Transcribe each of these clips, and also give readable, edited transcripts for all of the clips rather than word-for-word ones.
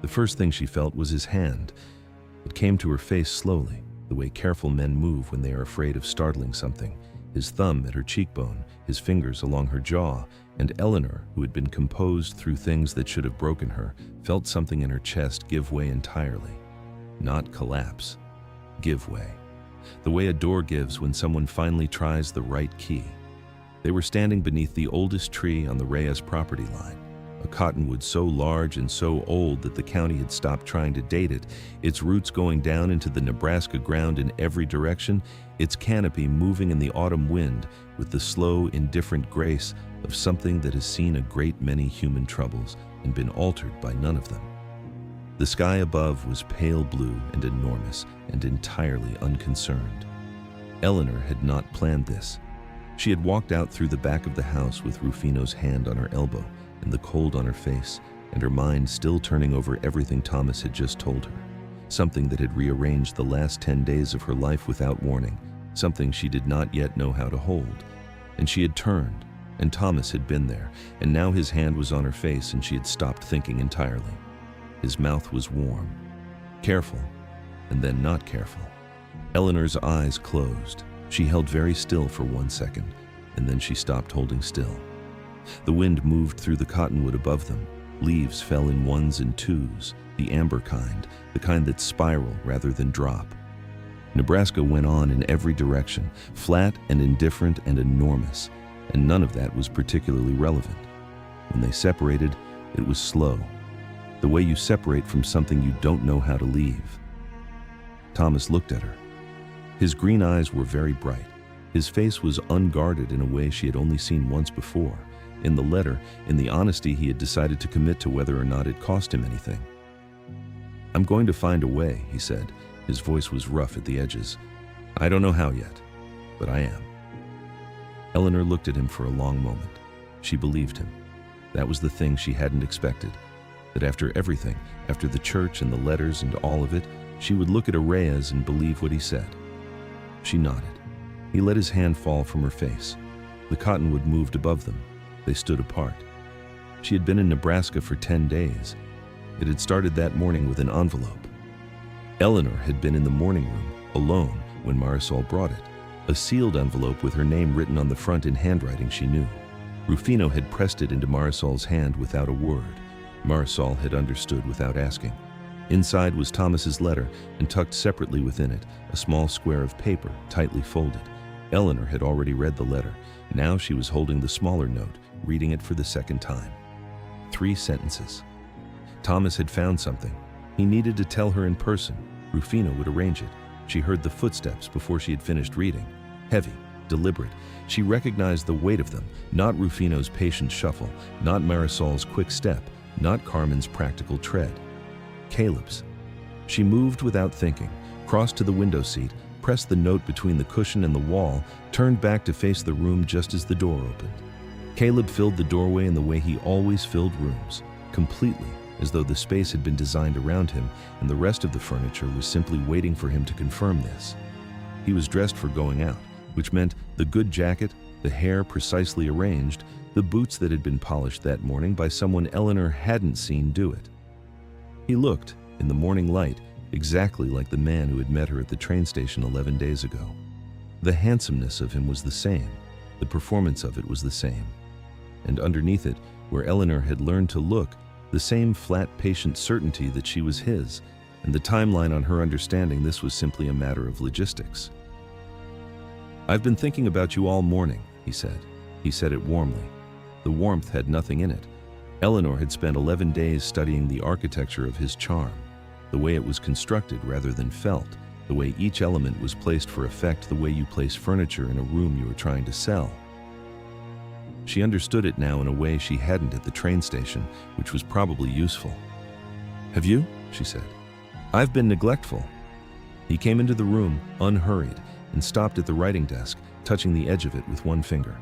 The first thing she felt was his hand. It came to her face slowly, the way careful men move when they are afraid of startling something. His thumb at her cheekbone, his fingers along her jaw, and Eleanor, who had been composed through things that should have broken her, felt something in her chest give way entirely. Not collapse. Give way. The way a door gives when someone finally tries the right key. They were standing beneath the oldest tree on the Reyes property line, a cottonwood so large and so old that the county had stopped trying to date it, its roots going down into the Nebraska ground in every direction, its canopy moving in the autumn wind with the slow, indifferent grace of something that has seen a great many human troubles and been altered by none of them. The sky above was pale blue and enormous and entirely unconcerned. Eleanor had not planned this. She had walked out through the back of the house with Rufino's hand on her elbow and the cold on her face, and her mind still turning over everything Thomas had just told her. Something that had rearranged the last 10 days of her life without warning, something she did not yet know how to hold. And she had turned, and Thomas had been there, and now his hand was on her face and she had stopped thinking entirely. His mouth was warm, careful, and then not careful. Eleanor's eyes closed. She held very still for 1 second, and then she stopped holding still. The wind moved through the cottonwood above them. Leaves fell in ones and twos, the amber kind, the kind that spiral rather than drop. Nebraska went on in every direction, flat and indifferent and enormous, and none of that was particularly relevant. When they separated, it was slow, the way you separate from something you don't know how to leave. Thomas looked at her. His green eyes were very bright. His face was unguarded in a way she had only seen once before. In the letter, in the honesty he had decided to commit to whether or not it cost him anything. "I'm going to find a way," he said. His voice was rough at the edges. "I don't know how yet, but I am." Eleanor looked at him for a long moment. She believed him. That was the thing she hadn't expected. That after everything, after the church and the letters and all of it, she would look at a Reyes and believe what he said. She nodded. He let his hand fall from her face. The cottonwood moved above them. They stood apart. She had been in Nebraska for 10 days. It had started that morning with an envelope. Eleanor had been in the morning room, alone, when Marisol brought it. A sealed envelope with her name written on the front in handwriting she knew. Rufino had pressed it into Marisol's hand without a word. Marisol had understood without asking. Inside was Thomas's letter, and tucked separately within it, a small square of paper, tightly folded. Eleanor had already read the letter. Now she was holding the smaller note, reading it for the second time. 3 sentences. Thomas had found something. He needed to tell her in person. Rufino would arrange it. She heard the footsteps before she had finished reading. Heavy, deliberate. She recognized the weight of them, not Rufino's patient shuffle, not Marisol's quick step, not Carmen's practical tread. Caleb's. She moved without thinking, crossed to the window seat, pressed the note between the cushion and the wall, turned back to face the room just as the door opened. Caleb filled the doorway in the way he always filled rooms, completely, as though the space had been designed around him and the rest of the furniture was simply waiting for him to confirm this. He was dressed for going out, which meant the good jacket, the hair precisely arranged, the boots that had been polished that morning by someone Eleanor hadn't seen do it. He looked, in the morning light, exactly like the man who had met her at the train station 11 days ago. The handsomeness of him was the same. The performance of it was the same. And underneath it, where Eleanor had learned to look, the same flat, patient certainty that she was his, and the timeline on her understanding this was simply a matter of logistics. "I've been thinking about you all morning," he said. He said it warmly. The warmth had nothing in it. Eleanor had spent 11 days studying the architecture of his charm, the way it was constructed rather than felt, the way each element was placed for effect, the way you place furniture in a room you were trying to sell. She understood it now in a way she hadn't at the train station, which was probably useful. "Have you?" she said. "I've been neglectful." He came into the room, unhurried, and stopped at the writing desk, touching the edge of it with one finger.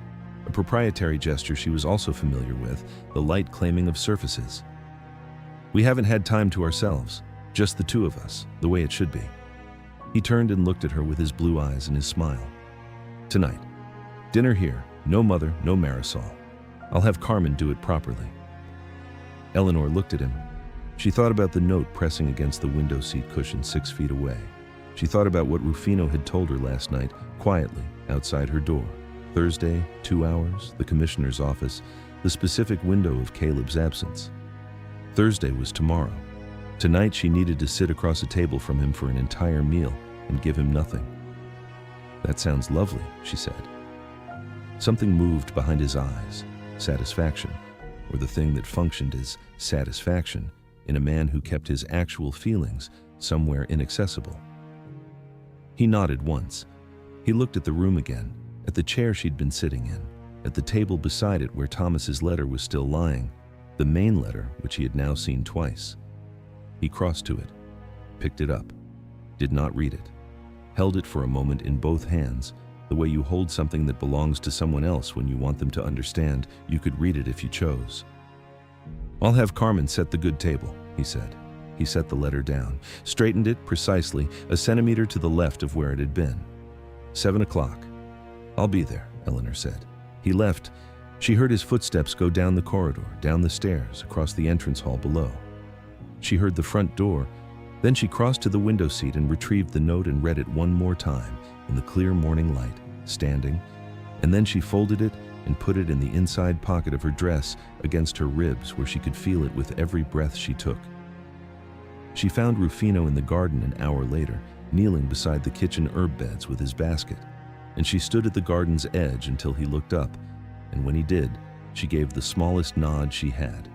A proprietary gesture she was also familiar with, the light claiming of surfaces. "We haven't had time to ourselves, just the two of us, the way it should be." He turned and looked at her with his blue eyes and his smile. "Tonight. Dinner here. No mother, no Marisol. I'll have Carmen do it properly." Eleanor looked at him. She thought about the note pressing against the window seat cushion 6 feet away. She thought about what Rufino had told her last night, quietly, outside her door. Thursday, 2 hours, the commissioner's office, the specific window of Caleb's absence. Thursday was tomorrow. Tonight she needed to sit across a table from him for an entire meal and give him nothing. "That sounds lovely," she said. Something moved behind his eyes, satisfaction, or the thing that functioned as satisfaction in a man who kept his actual feelings somewhere inaccessible. He nodded once. He looked at the room again, at the chair she'd been sitting in, at the table beside it where Thomas's letter was still lying, the main letter which he had now seen twice. He crossed to it, picked it up, did not read it, held it for a moment in both hands, the way you hold something that belongs to someone else when you want them to understand you could read it if you chose. "I'll have Carmen set the good table," he said. He set the letter down, straightened it precisely a centimeter to the left of where it had been. 7 o'clock. "I'll be there," Eleanor said. He left. She heard his footsteps go down the corridor, down the stairs, across the entrance hall below. She heard the front door. Then she crossed to the window seat and retrieved the note and read it one more time in the clear morning light, standing, and then she folded it and put it in the inside pocket of her dress against her ribs where she could feel it with every breath she took. She found Rufino in the garden an hour later, kneeling beside the kitchen herb beds with his basket, and she stood at the garden's edge until he looked up, and when he did, she gave the smallest nod she had.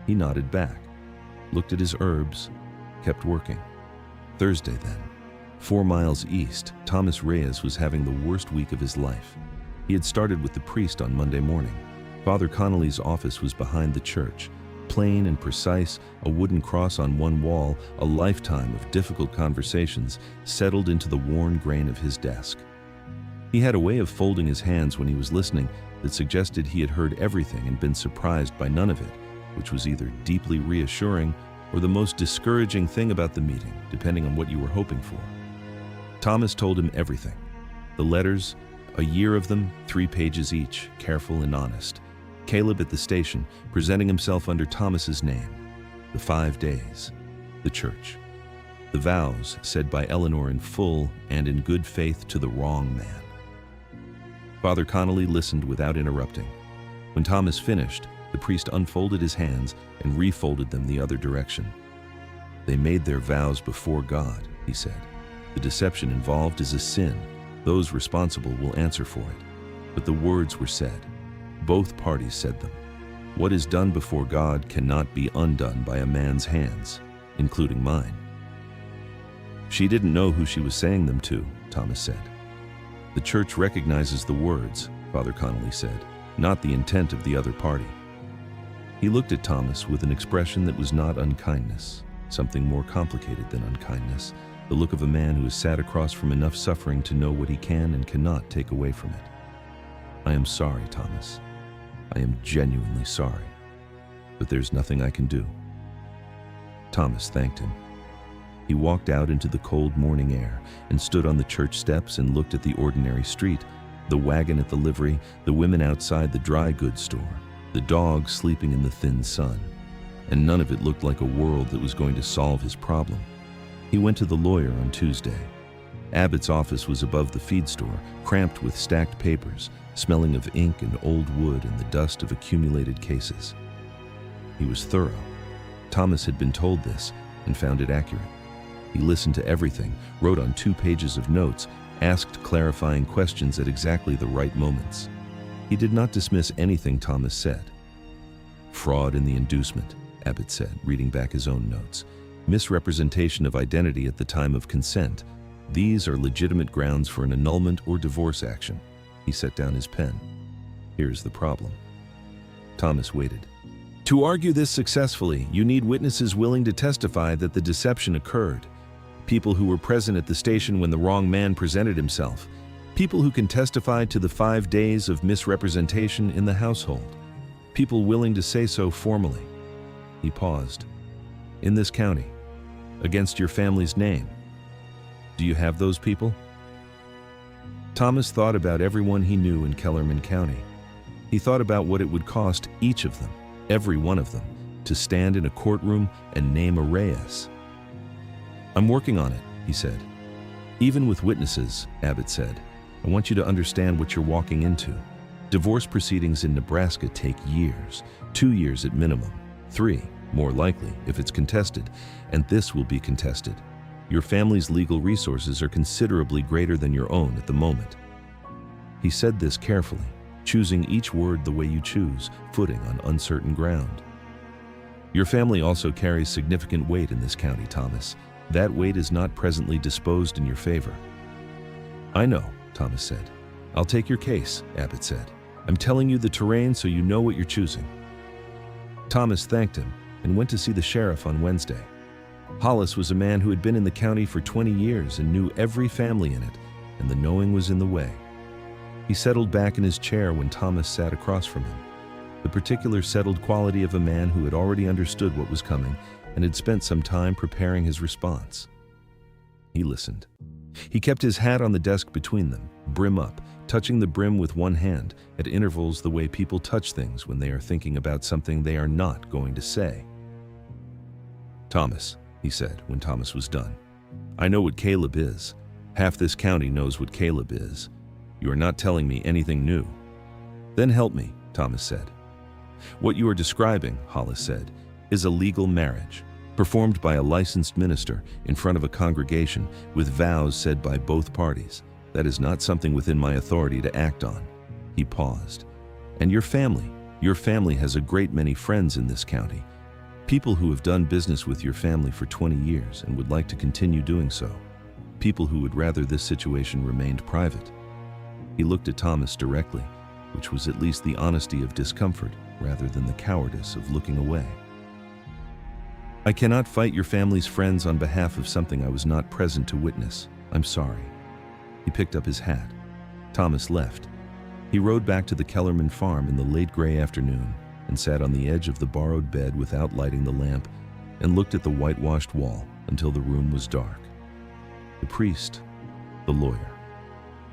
He nodded back, looked at his herbs, kept working. Thursday then. 4 miles east, Thomas Reyes was having the worst week of his life. He had started with the priest on Monday morning. Father Connolly's office was behind the church. Plain and precise, a wooden cross on one wall, a lifetime of difficult conversations settled into the worn grain of his desk. He had a way of folding his hands when he was listening that suggested he had heard everything and been surprised by none of it, which was either deeply reassuring or the most discouraging thing about the meeting, depending on what you were hoping for. Thomas told him everything. The letters, a year of them, 3 pages each, careful and honest. Caleb at the station, presenting himself under Thomas's name. The 5 days. The church. The vows said by Eleanor in full and in good faith to the wrong man. Father Connolly listened without interrupting. When Thomas finished, the priest unfolded his hands and refolded them the other direction. "They made their vows before God," he said. "The deception involved is a sin. Those responsible will answer for it. But the words were said. Both parties said them. What is done before God cannot be undone by a man's hands, including mine." "She didn't know who she was saying them to," Thomas said. "The church recognizes the words," Father Connolly said, "not the intent of the other party." He looked at Thomas with an expression that was not unkindness, something more complicated than unkindness, the look of a man who has sat across from enough suffering to know what he can and cannot take away from it. "I am sorry, Thomas. I am genuinely sorry. But there's nothing I can do." Thomas thanked him. He walked out into the cold morning air and stood on the church steps and looked at the ordinary street, the wagon at the livery, the women outside the dry goods store, the dog sleeping in the thin sun. And none of it looked like a world that was going to solve his problem. He went to the lawyer on Tuesday. Abbott's office was above the feed store, cramped with stacked papers, smelling of ink and old wood and the dust of accumulated cases. He was thorough. Thomas had been told this and found it accurate. He listened to everything, wrote on 2 pages of notes, asked clarifying questions at exactly the right moments. He did not dismiss anything Thomas said. "Fraud in the inducement," Abbott said, reading back his own notes. "Misrepresentation of identity at the time of consent. These are legitimate grounds for an annulment or divorce action." He set down his pen. "Here's the problem." Thomas waited. "To argue this successfully, you need witnesses willing to testify that the deception occurred. People who were present at the station when the wrong man presented himself. People who can testify to the 5 days of misrepresentation in the household. People willing to say so formally." He paused. "In this county, against your family's name. Do you have those people?" Thomas thought about everyone he knew in Kellerman County. He thought about what it would cost each of them, every one of them, to stand in a courtroom and name a Reyes. "I'm working on it," he said. "Even with witnesses," Abbott said, "I want you to understand what you're walking into. Divorce proceedings in Nebraska take years, 2 years at minimum, 3, more likely, if it's contested, and this will be contested. Your family's legal resources are considerably greater than your own at the moment." He said this carefully, choosing each word the way you choose, footing on uncertain ground. "Your family also carries significant weight in this county, Thomas. That weight is not presently disposed in your favor." "I know," Thomas said. "I'll take your case," Abbott said. "I'm telling you the terrain so you know what you're choosing." Thomas thanked him and went to see the sheriff on Wednesday. Hollis was a man who had been in the county for 20 years and knew every family in it, and the knowing was in the way. He settled back in his chair when Thomas sat across from him, the particular settled quality of a man who had already understood what was coming and had spent some time preparing his response. He listened. He kept his hat on the desk between them, brim up, touching the brim with one hand, at intervals the way people touch things when they are thinking about something they are not going to say. "Thomas," he said when Thomas was done, "I know what Caleb is. Half this county knows what Caleb is. You are not telling me anything new." "Then help me," Thomas said. "What you are describing," Hollis said, "is a legal marriage, performed by a licensed minister in front of a congregation with vows said by both parties. That is not something within my authority to act on." He paused. "And your family has a great many friends in this county, people who have done business with your family for 20 years and would like to continue doing so, people who would rather this situation remained private." He looked at Thomas directly, which was at least the honesty of discomfort rather than the cowardice of looking away. "I cannot fight your family's friends on behalf of something I was not present to witness. I'm sorry." He picked up his hat. Thomas left. He rode back to the Kellerman farm in the late gray afternoon and sat on the edge of the borrowed bed without lighting the lamp and looked at the whitewashed wall until the room was dark. The priest, the lawyer,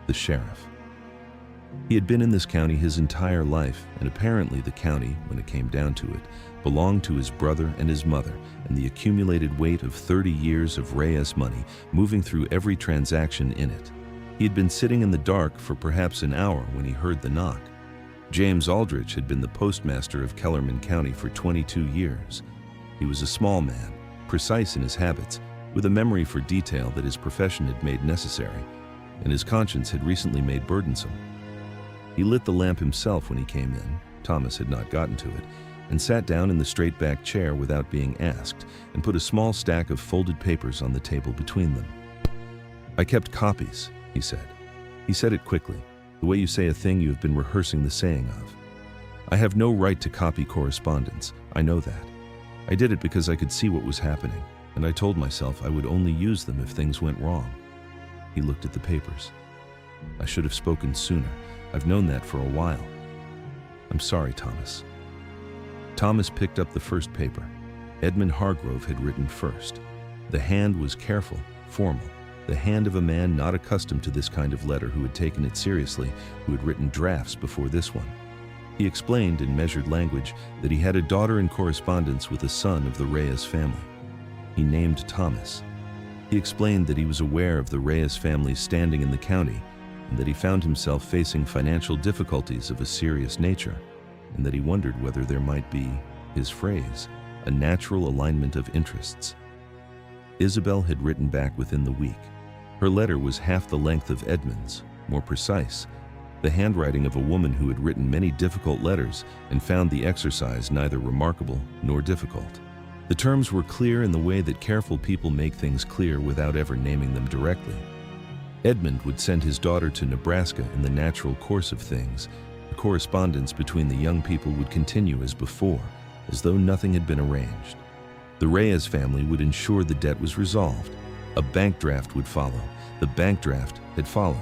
the sheriff. He had been in this county his entire life, and apparently the county, when it came down to it, belonged to his brother and his mother, and the accumulated weight of 30 years of Reyes money moving through every transaction in it. He had been sitting in the dark for perhaps an hour when he heard the knock. James Aldrich had been the postmaster of Kellerman County for 22 years. He was a small man, precise in his habits, with a memory for detail that his profession had made necessary, and his conscience had recently made burdensome. He lit the lamp himself when he came in, Thomas had not gotten to it, and sat down in the straight-back chair without being asked, and put a small stack of folded papers on the table between them. "I kept copies," he said. He said it quickly, the way you say a thing you have been rehearsing the saying of. "I have no right to copy correspondence, I know that. I did it because I could see what was happening, and I told myself I would only use them if things went wrong." He looked at the papers. "I should have spoken sooner. I've known that for a while. I'm sorry, Thomas." Thomas picked up the first paper. Edmund Hargrove had written first. The hand was careful, formal, the hand of a man not accustomed to this kind of letter, who had taken it seriously, who had written drafts before this one. He explained in measured language that he had a daughter in correspondence with a son of the Reyes family. He named Thomas. He explained that he was aware of the Reyes family's standing in the county, and that he found himself facing financial difficulties of a serious nature, and that he wondered whether there might be, his phrase, a natural alignment of interests. Isabel had written back within the week. Her letter was half the length of Edmund's, more precise, the handwriting of a woman who had written many difficult letters and found the exercise neither remarkable nor difficult. The terms were clear in the way that careful people make things clear without ever naming them directly. Edmund would send his daughter to Nebraska in the natural course of things. The correspondence between the young people would continue as before, as though nothing had been arranged. The Reyes family would ensure the debt was resolved. A bank draft would follow. The bank draft had followed.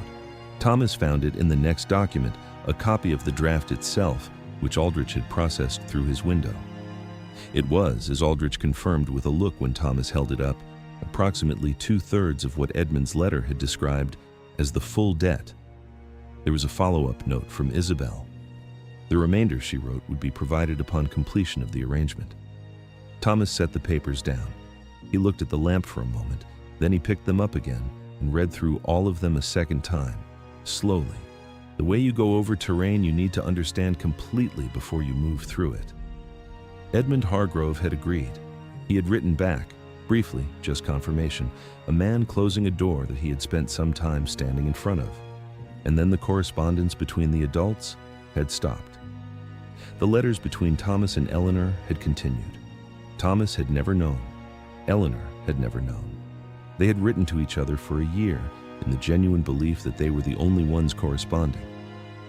Thomas found it in the next document, a copy of the draft itself, which Aldrich had processed through his window. It was, as Aldrich confirmed with a look when Thomas held it up, approximately 2/3 of what Edmund's letter had described as the full debt. There was a follow-up note from Isabel. The remainder, she wrote, would be provided upon completion of the arrangement. Thomas set the papers down. He looked at the lamp for a moment, then he picked them up again and read through all of them a second time, slowly. The way you go over terrain you need to understand completely before you move through it. Edmund Hargrove had agreed. He had written back, briefly, just confirmation, a man closing a door that he had spent some time standing in front of. And then the correspondence between the adults had stopped. The letters between Thomas and Eleanor had continued. Thomas had never known. Eleanor had never known. They had written to each other for a year in the genuine belief that they were the only ones corresponding.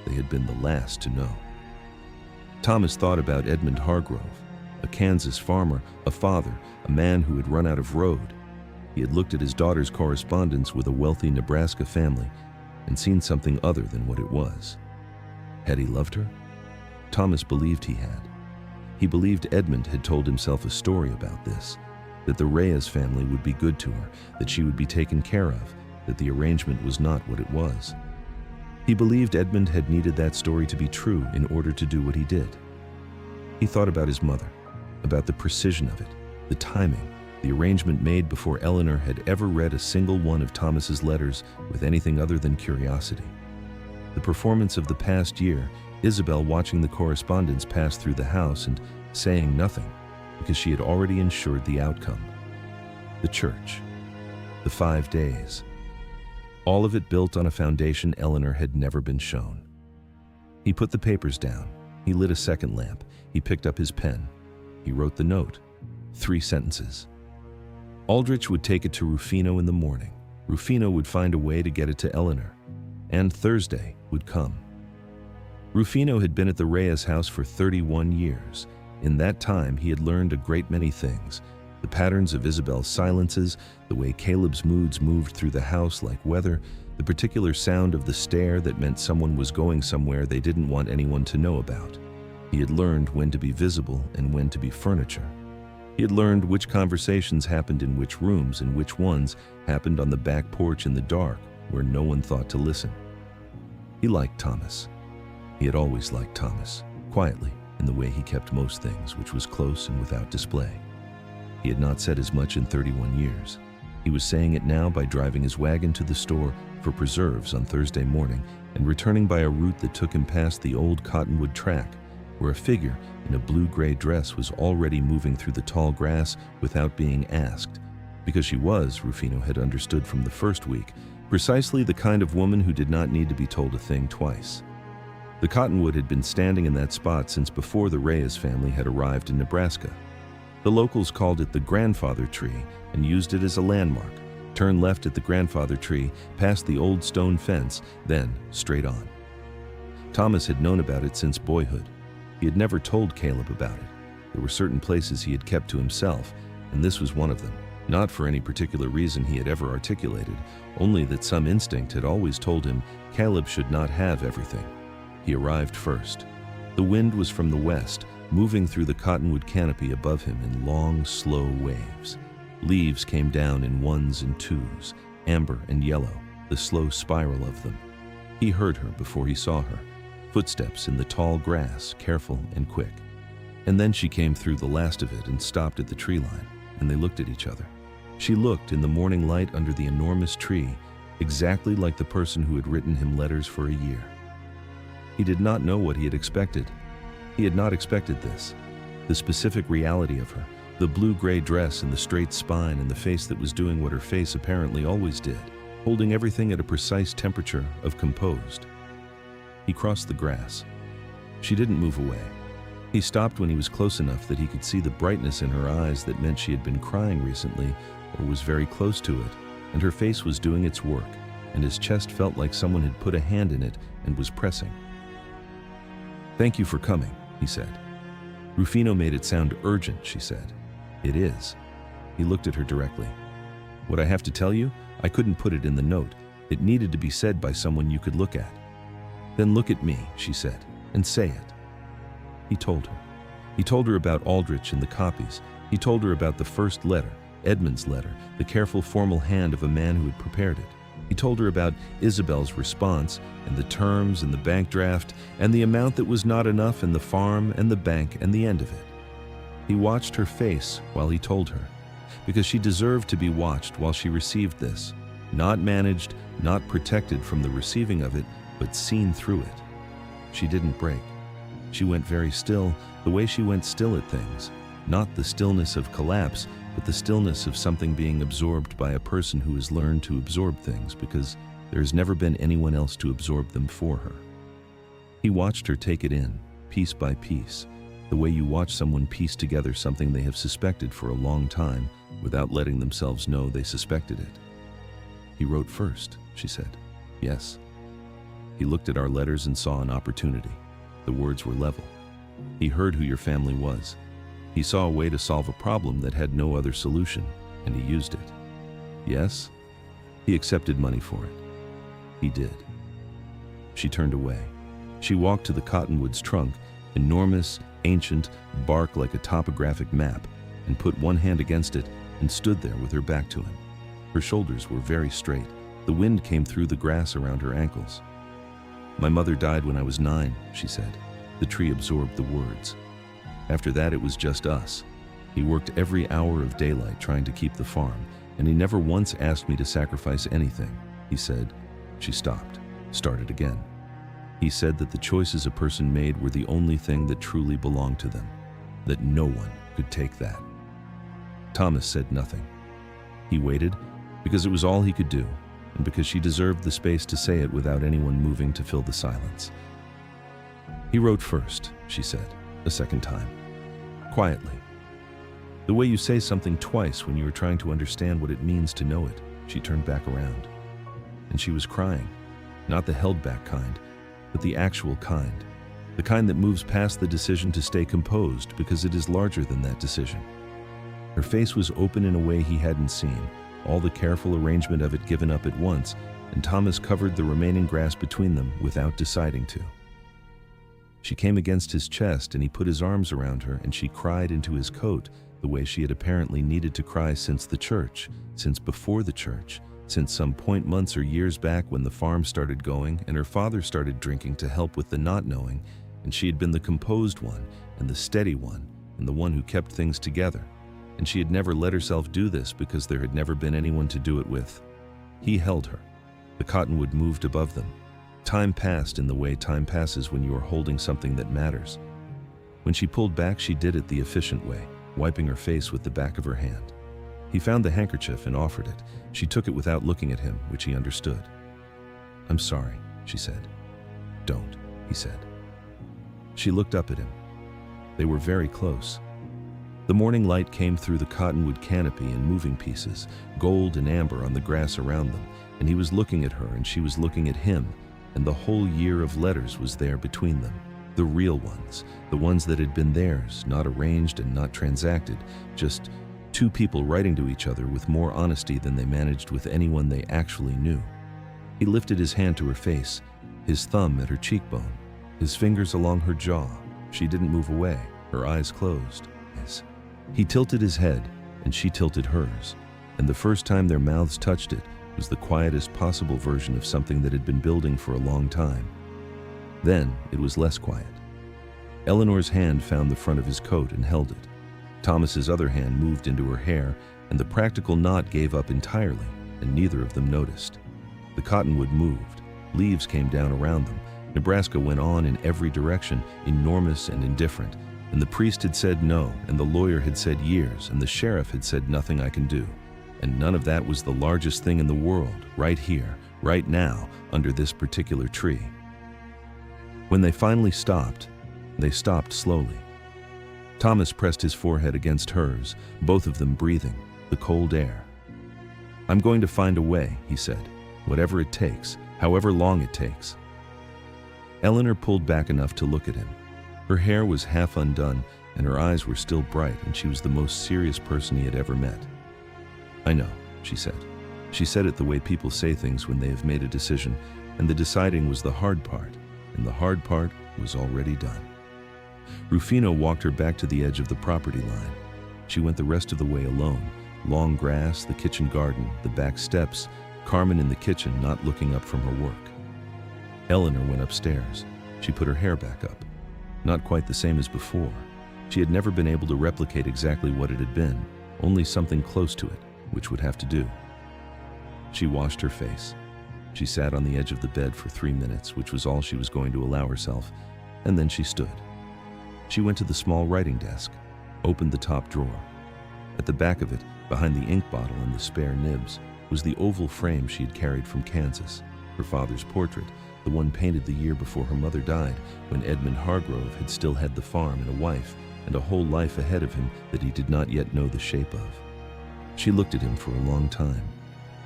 They had been the last to know. Thomas thought about Edmund Hargrove, a Kansas farmer, a father, a man who had run out of road. He had looked at his daughter's correspondence with a wealthy Nebraska family and seen something other than what it was. Had he loved her? Thomas believed he had. He believed Edmund had told himself a story about this, that the Reyes family would be good to her, that she would be taken care of, that the arrangement was not what it was. He believed Edmund had needed that story to be true in order to do what he did. He thought about his mother, about the precision of it, the timing, the arrangement made before Eleanor had ever read a single one of Thomas's letters with anything other than curiosity. The performance of the past year, Isabel watching the correspondence pass through the house and saying nothing because she had already ensured the outcome. The church. The 5 days. All of it built on a foundation Eleanor had never been shown. He put the papers down. He lit a second lamp. He picked up his pen. He wrote the note. 3 sentences. Aldrich would take it to Rufino in the morning. Rufino would find a way to get it to Eleanor. And Thursday would come. Rufino had been at the Reyes house for 31 years. In that time, he had learned a great many things. The patterns of Isabel's silences, the way Caleb's moods moved through the house like weather, the particular sound of the stare that meant someone was going somewhere they didn't want anyone to know about. He had learned when to be visible and when to be furniture. He had learned which conversations happened in which rooms and which ones happened on the back porch in the dark where no one thought to listen. He liked Thomas. He had always liked Thomas, quietly, in the way he kept most things, which was close and without display. He had not said as much in 31 years. He was saying it now by driving his wagon to the store for preserves on Thursday morning and returning by a route that took him past the old cottonwood track, where a figure in a blue-gray dress was already moving through the tall grass without being asked, because she was, Rufino had understood from the first week, precisely the kind of woman who did not need to be told a thing twice. The cottonwood had been standing in that spot since before the Reyes family had arrived in Nebraska. The locals called it the grandfather tree and used it as a landmark. Turn left at the grandfather tree, past the old stone fence, then straight on. Thomas had known about it since boyhood. He had never told Caleb about it. There were certain places he had kept to himself, and this was one of them. Not for any particular reason he had ever articulated, only that some instinct had always told him Caleb should not have everything. He arrived first. The wind was from the west, moving through the cottonwood canopy above him in long, slow waves. Leaves came down in ones and twos, amber and yellow, the slow spiral of them. He heard her before he saw her, footsteps in the tall grass, careful and quick. And then she came through the last of it and stopped at the tree line, and they looked at each other. She looked in the morning light under the enormous tree, exactly like the person who had written him letters for a year. He did not know what he had expected. He had not expected this. The specific reality of her, the blue-gray dress and the straight spine and the face that was doing what her face apparently always did, holding everything at a precise temperature of composed. He crossed the grass. She didn't move away. He stopped when he was close enough that he could see the brightness in her eyes that meant she had been crying recently or was very close to it, and her face was doing its work, and his chest felt like someone had put a hand in it and was pressing. "Thank you for coming," he said. Rufino made it sound urgent, she said. "It is." He looked at her directly. "What I have to tell you, I couldn't put it in the note. It needed to be said by someone you could look at." "Then look at me," she said, "and say it." He told her. He told her about Aldrich and the copies. He told her about the first letter, Edmund's letter, the careful formal hand of a man who had prepared it. He told her about Isabel's response, and the terms and the bank draft, and the amount that was not enough, and the farm and the bank and the end of it. He watched her face while he told her, because she deserved to be watched while she received this, not managed, not protected from the receiving of it, but seen through it. She didn't break. She went very still, the way she went still at things, not the stillness of collapse, but the stillness of something being absorbed by a person who has learned to absorb things because there has never been anyone else to absorb them for her. He watched her take it in, piece by piece, the way you watch someone piece together something they have suspected for a long time without letting themselves know they suspected it. He wrote first, she said. Yes. He looked at our letters and saw an opportunity. The words were level. He heard who your family was. He saw a way to solve a problem that had no other solution, and he used it. Yes? He accepted money for it. He did. She turned away. She walked to the cottonwood's trunk, enormous, ancient, bark like a topographic map, and put one hand against it and stood there with her back to him. Her shoulders were very straight. The wind came through the grass around her ankles. My mother died when I was 9, she said. The tree absorbed the words. After that, it was just us. He worked every hour of daylight trying to keep the farm, and he never once asked me to sacrifice anything. He said, she stopped, started again. He said that the choices a person made were the only thing that truly belonged to them, that no one could take that. Thomas said nothing. He waited because it was all he could do, and because she deserved the space to say it without anyone moving to fill the silence. He wrote first, she said, a second time, quietly. The way you say something twice when you are trying to understand what it means to know it. She turned back around. And she was crying, not the held-back kind, but the actual kind, the kind that moves past the decision to stay composed because it is larger than that decision. Her face was open in a way he hadn't seen, all the careful arrangement of it given up at once, and Thomas covered the remaining grass between them without deciding to. She came against his chest and he put his arms around her and she cried into his coat the way she had apparently needed to cry since the church, since before the church, since some point months or years back when the farm started going and her father started drinking to help with the not knowing, and she had been the composed one and the steady one and the one who kept things together. And she had never let herself do this because there had never been anyone to do it with. He held her. The cottonwood moved above them. Time passed in the way time passes when you are holding something that matters. When she pulled back, she did it the efficient way, wiping her face with the back of her hand. He found the handkerchief and offered it. She took it without looking at him, which he understood. I'm sorry, she said. Don't, he said. She looked up at him. They were very close. The morning light came through the cottonwood canopy in moving pieces, gold and amber on the grass around them, and he was looking at her and she was looking at him, and the whole year of letters was there between them. The real ones, the ones that had been theirs, not arranged and not transacted, just two people writing to each other with more honesty than they managed with anyone they actually knew. He lifted his hand to her face, his thumb at her cheekbone, his fingers along her jaw. She didn't move away, her eyes closed. He tilted his head, and she tilted hers, and the first time their mouths touched it was the quietest possible version of something that had been building for a long time. Then it was less quiet. Eleanor's hand found the front of his coat and held it. Thomas's other hand moved into her hair, and the practical knot gave up entirely, and neither of them noticed. The cottonwood moved. Leaves came down around them. Nebraska went on in every direction, enormous and indifferent, and the priest had said no, and the lawyer had said years, and the sheriff had said nothing I can do. And none of that was the largest thing in the world, right here, right now, under this particular tree. When they finally stopped, they stopped slowly. Thomas pressed his forehead against hers, both of them breathing, the cold air. I'm going to find a way, he said, whatever it takes, however long it takes. Eleanor pulled back enough to look at him. Her hair was half undone, and her eyes were still bright, and she was the most serious person he had ever met. I know, she said. She said it the way people say things when they have made a decision, and the deciding was the hard part, and the hard part was already done. Rufino walked her back to the edge of the property line. She went the rest of the way alone. Long grass, the kitchen garden, the back steps, Carmen in the kitchen not looking up from her work. Eleanor went upstairs. She put her hair back up. Not quite the same as before. She had never been able to replicate exactly what it had been, only something close to it, which would have to do. She washed her face. She sat on the edge of the bed for 3 minutes, which was all she was going to allow herself, and then she stood. She went to the small writing desk, opened the top drawer. At the back of it, behind the ink bottle and the spare nibs, was the oval frame she had carried from Kansas, her father's portrait, the one painted the year before her mother died, when Edmund Hargrove had still had the farm and a wife, and a whole life ahead of him that he did not yet know the shape of. She looked at him for a long time.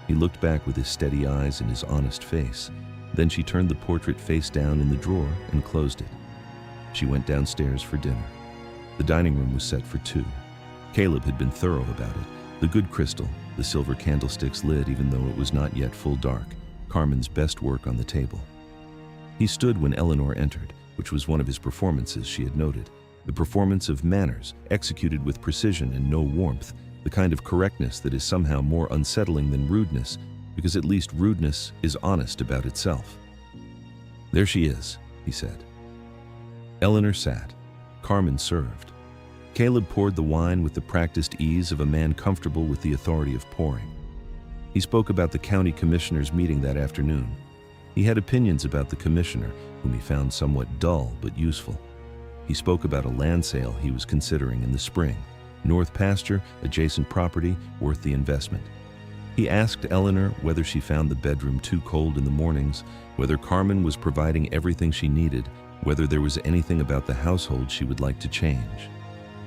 He looked back with his steady eyes and his honest face. Then she turned the portrait face down in the drawer and closed it. She went downstairs for dinner. The dining room was set for 2. Caleb had been thorough about it. The good crystal, the silver candlesticks lit even though it was not yet full dark, Carmen's best work on the table. He stood when Eleanor entered, which was one of his performances she had noted. The performance of manners, executed with precision and no warmth, the kind of correctness that is somehow more unsettling than rudeness, because at least rudeness is honest about itself. "There she is," he said. Eleanor sat. Carmen served. Caleb poured the wine with the practiced ease of a man comfortable with the authority of pouring. He spoke about the county commissioner's meeting that afternoon. He had opinions about the commissioner, whom he found somewhat dull but useful. He spoke about a land sale he was considering in the spring. North pasture, adjacent property, worth the investment. He asked Eleanor whether she found the bedroom too cold in the mornings, whether Carmen was providing everything she needed, whether there was anything about the household she would like to change.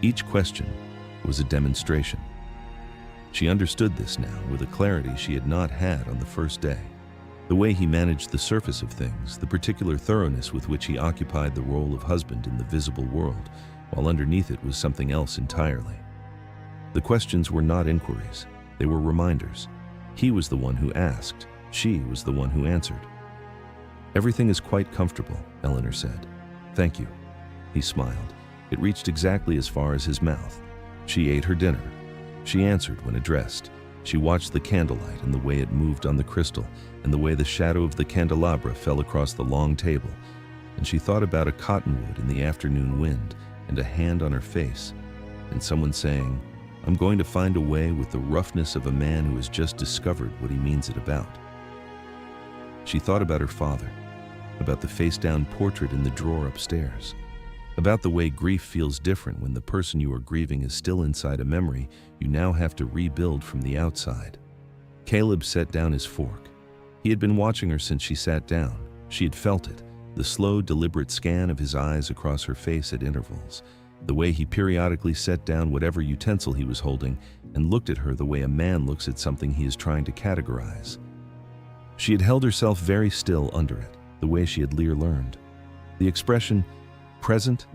Each question was a demonstration. She understood this now with a clarity she had not had on the first day. The way he managed the surface of things, the particular thoroughness with which he occupied the role of husband in the visible world, while underneath it was something else entirely. The questions were not inquiries, they were reminders. He was the one who asked, she was the one who answered. "Everything is quite comfortable," Eleanor said. "Thank you." He smiled. It reached exactly as far as his mouth. She ate her dinner. She answered when addressed. She watched the candlelight and the way it moved on the crystal, and the way the shadow of the candelabra fell across the long table, and she thought about a cottonwood in the afternoon wind, and a hand on her face, and someone saying, "I'm going to find a way with the roughness of a man who has just discovered what he means it about." She thought about her father, about the face-down portrait in the drawer upstairs, about the way grief feels different when the person you are grieving is still inside a memory you now have to rebuild from the outside. Caleb set down his fork. He had been watching her since she sat down. She had felt it, the slow, deliberate scan of his eyes across her face at intervals, the way he periodically set down whatever utensil he was holding and looked at her the way a man looks at something he is trying to categorize. She had held herself very still under it, the way she had learned. The expression, present,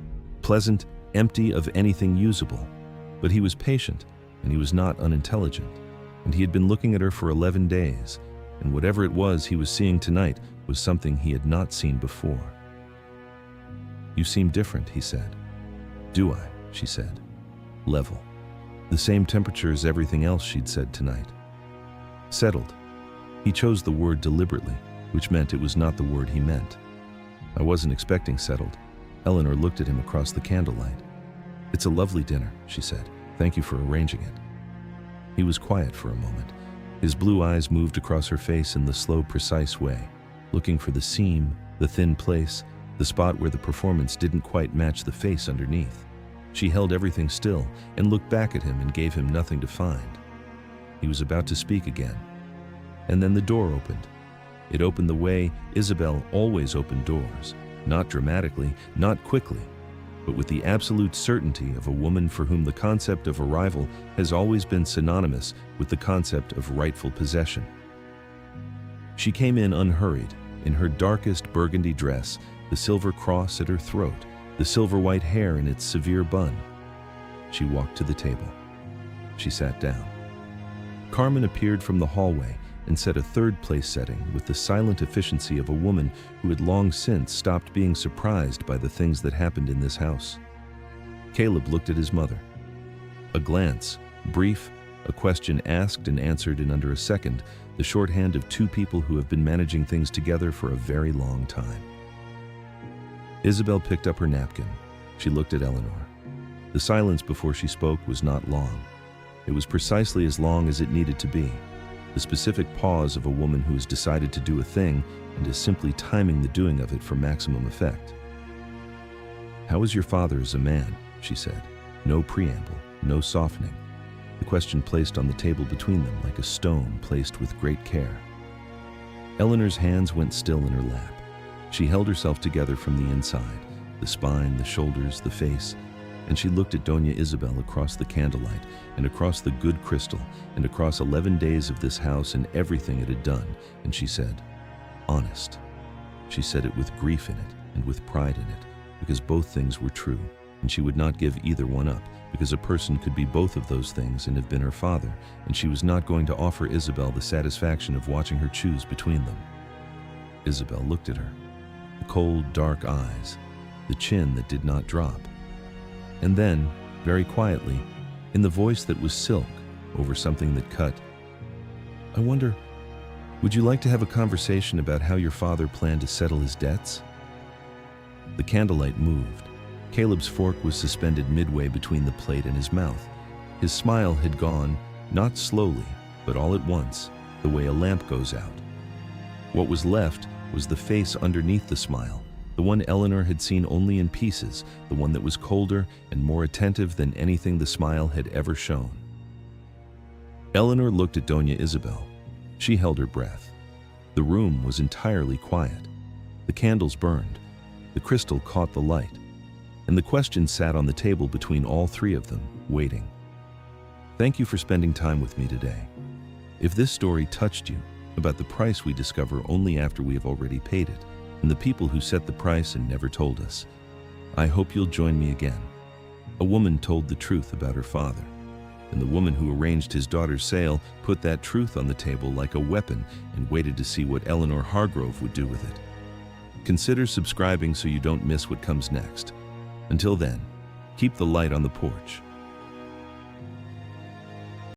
pleasant, empty of anything usable. But he was patient, and he was not unintelligent, and he had been looking at her for 11 days, and whatever it was he was seeing tonight was something he had not seen before. "You seem different," he said. "Do I?" she said. Level. The same temperature as everything else she'd said tonight. Settled. He chose the word deliberately, which meant it was not the word he meant. "I wasn't expecting settled." Eleanor looked at him across the candlelight. "It's a lovely dinner," she said. "Thank you for arranging it." He was quiet for a moment. His blue eyes moved across her face in the slow, precise way, looking for the seam, the thin place, the spot where the performance didn't quite match the face underneath. She held everything still and looked back at him and gave him nothing to find. He was about to speak again. And then the door opened. It opened the way Isabel always opened doors, not dramatically, not quickly, but with the absolute certainty of a woman for whom the concept of arrival has always been synonymous with the concept of rightful possession. She came in unhurried, in her darkest burgundy dress, the silver cross at her throat, the silver white hair in its severe bun. She walked to the table. She sat down. Carmen appeared from the hallway and set a third place setting with the silent efficiency of a woman who had long since stopped being surprised by the things that happened in this house. Caleb looked at his mother. A glance, brief, a question asked and answered in under a second, the shorthand of two people who have been managing things together for a very long time. Isabel picked up her napkin. She looked at Eleanor. The silence before she spoke was not long. It was precisely as long as it needed to be. The specific pause of a woman who has decided to do a thing and is simply timing the doing of it for maximum effect. "How is your father as a man?" she said. No preamble, no softening. The question placed on the table between them like a stone placed with great care. Eleanor's hands went still in her lap. She held herself together from the inside, the spine, the shoulders, the face, and she looked at Doña Isabel across the candlelight and across the good crystal and across 11 days of this house and everything it had done, and she said, "Honest." She said it with grief in it and with pride in it, because both things were true, and she would not give either one up, because a person could be both of those things and have been her father, and she was not going to offer Isabel the satisfaction of watching her choose between them. Isabel looked at her, the cold, dark eyes, the chin that did not drop. And then, very quietly, in the voice that was silk over something that cut, "I wonder, would you like to have a conversation about how your father planned to settle his debts?" The candlelight moved. Caleb's fork was suspended midway between the plate and his mouth. His smile had gone, not slowly, but all at once, the way a lamp goes out. What was left was the face underneath the smile, the one Eleanor had seen only in pieces, the one that was colder and more attentive than anything the smile had ever shown. Eleanor looked at Doña Isabel. She held her breath. The room was entirely quiet. The candles burned. The crystal caught the light. And the question sat on the table between all three of them, waiting. "Thank you for spending time with me today. If this story touched you, about the price we discover only after we have already paid it, and the people who set the price and never told us, I hope you'll join me again." A woman told the truth about her father, and the woman who arranged his daughter's sale put that truth on the table like a weapon and waited to see what Eleanor Hargrove would do with it. Consider subscribing so you don't miss what comes next. Until then, keep the light on the porch.